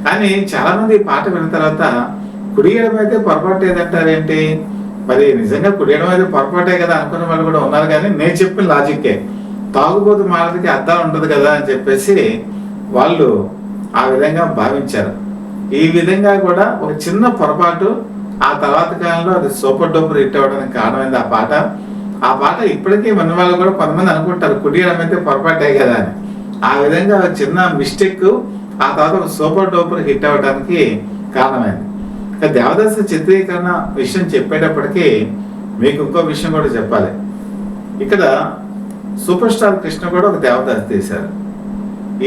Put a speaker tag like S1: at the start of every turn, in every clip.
S1: కానీ చాలా మంది ఈ పాట విన్న తర్వాత కుడియడం అయితే పొరపాటు ఏదంటారేంటి? మరి నిజంగా కుడియడం అయితే పొరపాటే కదా అనుకున్న వాళ్ళు కూడా ఉన్నారు. కానీ నేను చెప్పిన లాజిక్కే, తాగుబోతు మాటలకి అర్థం ఉండదు కదా అని చెప్పేసి వాళ్ళు ఆ విధంగా భావించారు. ఈ విధంగా కూడా ఒక చిన్న పొరపాటు ఆ తర్వాత కాలంలో అది సూపర్ డూపర్ హిట్ అవ్వడానికి కారణమైంది ఆ పాట ఇప్పటికీ మన వాళ్ళు కూడా కొంతమంది అనుకుంటారు కుడియడం అయితే పొరపాటే కదా అని. ఆ విధంగా చిన్న మిస్టేక్ ఆ తర్వాత ఒక సూపర్ డూపర్ హిట్ అవ్వడానికి కారణమైంది. ఇక దేవదాసు చిత్రీకరణ విషయం చెప్పేటప్పటికీ మీకు ఇంకో విషయం కూడా చెప్పాలి. ఇక్కడ సూపర్ స్టార్ కృష్ణ కూడా ఒక దేవదాసు తీశారు.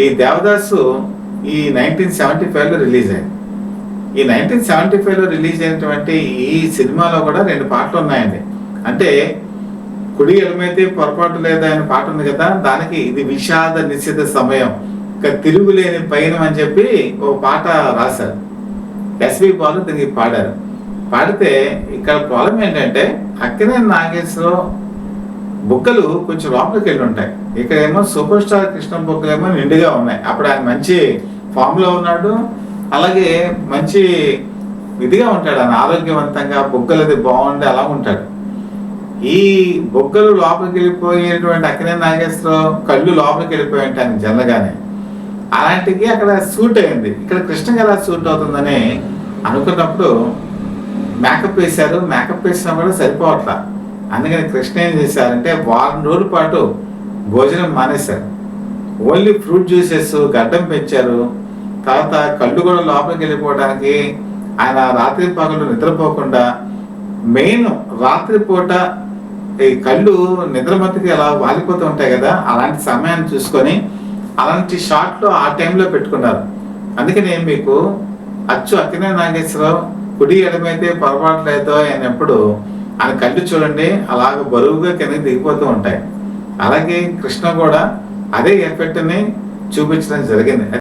S1: ఈ దేవదాసు ఈ 1975లో రిలీజ్ అయింది. ఈ 1975లో రిలీజ్ అయినటువంటి ఈ సినిమాలో కూడా 2 పాటలు ఉన్నాయండి. అంటే కుడి ఎడమైతే పొరపాటు లేదా అనే పాట ఉంది కదా, దానికి ఇది విషాద నిశ్చిత సమయం ఇక తిరుగులేని పయనం అని చెప్పి ఒక పాట రాశారు. ఎస్వి బాలు దీనికి పాడారు. పాడితే ఇక్కడ ప్రాబ్లం ఏంటంటే అక్కినేని నాగేశ్వరరావు బుగ్గలు కొంచెం లోపలికి వెళ్ళి ఉంటాయి. ఇక్కడేమో సూపర్ స్టార్ కృష్ణ బుగ్గలు ఏమో నిండుగా ఉన్నాయి. అప్పుడు ఆయన మంచి ఫామ్ లో ఉన్నాడు, అలాగే మంచి ఇదిగా ఉంటాడు, ఆయన ఆరోగ్యవంతంగా బుగ్గలు అది బాగుండి అలా ఉంటాడు. ఈ బొగ్గలు లోపలికి వెళ్ళిపోయేటువంటి అక్కినేని నాగేశ్వరరావు కళ్ళు లోపలికి వెళ్ళిపోయి ఉంటాయి జనగానే. అలాంటికి అక్కడ సూట్ అయింది. ఇక్కడ కృష్ణకి ఎలా సూట్ అవుతుందని అనుకున్నప్పుడు మేకప్ వేశారు. మేకప్ వేసినా కూడా సరిపోవట్లా. అందుకని కృష్ణ ఏం చేశారంటే వారం రోజుల పాటు భోజనం మానేశారు. ఓన్లీ ఫ్రూట్ జ్యూసెస్, గడ్డం పెంచారు. తర్వాత కళ్ళు కూడా లోపలికి వెళ్ళిపోవడానికి ఆయన రాత్రి పగలు నిద్రపోకుండా, మెయిన్ రాత్రిపూట ఈ కళ్ళు నిద్రమతికి ఎలా వాలిపోతూ ఉంటాయి కదా, అలాంటి సమయాన్ని చూసుకొని అలాంటి షాట్లు ఆ టైంలో పెట్టుకున్నారు. అందుకని మీకు అచ్చు అక్కినేని నాగేశ్వరరావు కుడి ఎడమైతే పొరపాటు లేదో అయినప్పుడు ఆయన కళ్ళు చూడండి అలాగ బరువుగా కిందకి దిగిపోతూ ఉంటాయి. అలాగే కృష్ణ కూడా అదే ఎఫెక్ట్ని చూపించడం జరిగింది.